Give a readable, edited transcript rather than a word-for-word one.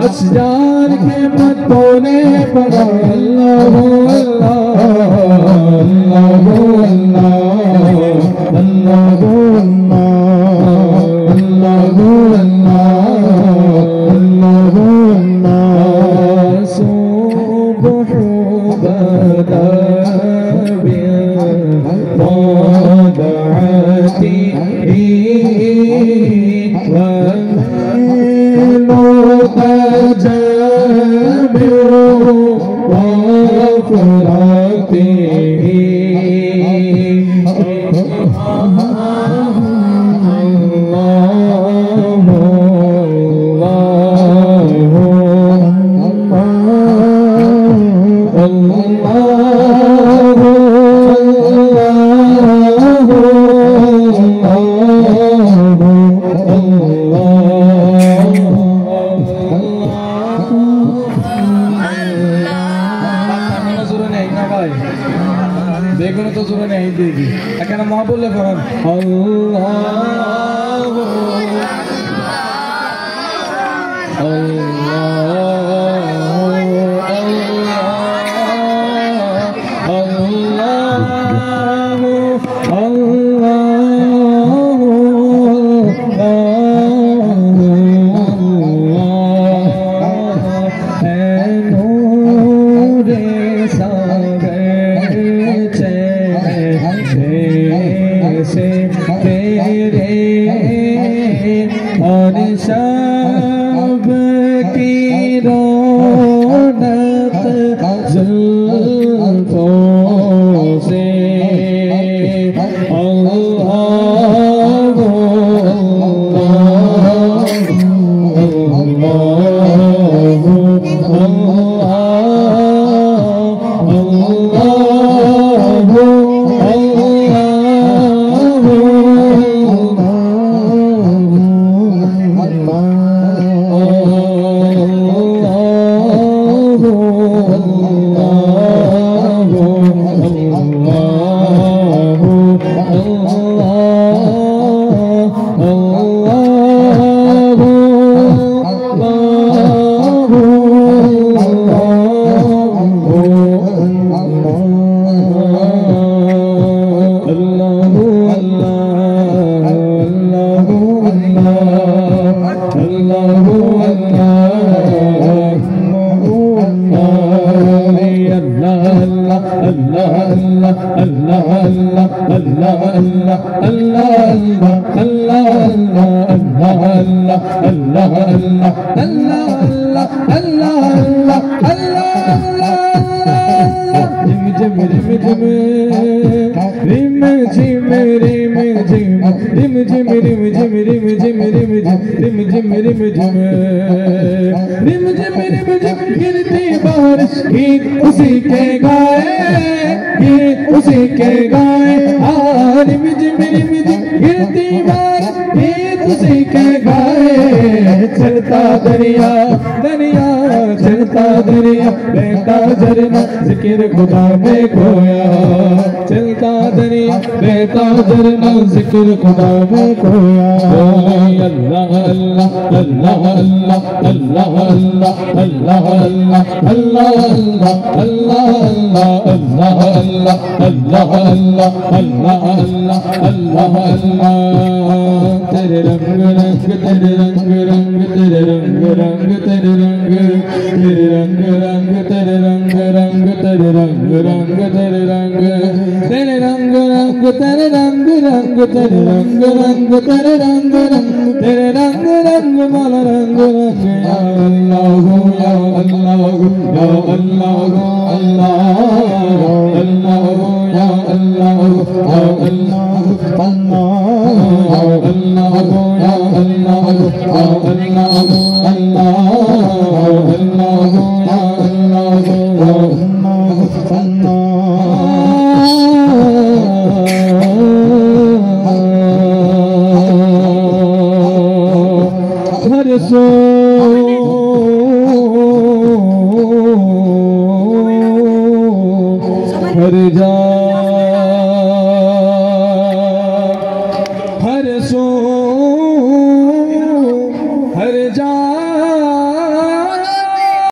अशजार के मतों ने पढ़ा अल्लाह अल्लाह अल्लाह अल्लाह अल्लाह अल्लाह अल्लाह सुबह बदा बिदाती देखो तो सुनो नहीं देगी अकेला माँ बोले फरमान और शब की रौनक जुल्फों से गिरती बारिश गीत उसी के गाए उसी के गाए रिम झिम गिरती बारिश गीत उसी के गाए चलता दरिया दरिया चलता दरिया बहता झरना जिक्र खुदा में खोया चलता दरिया बहता झरना जिक्र खुदा में खोया अल्लाह अल्लाह अल्लाह अल्लाह अल्लाह अल्लाह अल्लाह अल्लाह अल्लाह अल्लाह अल्लाह अल्लाह अल्लाह अल्लाह अल्लाह अल्लाह अल्लाह तेरे रंग रंग तेरे रंग रंग तेरे रंग रंग तेरे रंग तेरे रंग रंग तेरे रंग रंग तेरे रंग रंग तेरे रंग तेरे रंग रंग तेरे रंग रंग तेरे रंग रंग तेरे रंग रंग तेरे रंग रंग माला रंग रंग या अल्लाह या अल्लाह या अल्लाह अल्लाह अल्लाह या अल्लाह या अल्लाह अल्लाह अल्लाह या अल्लाह या अल्लाह अल्लाह सो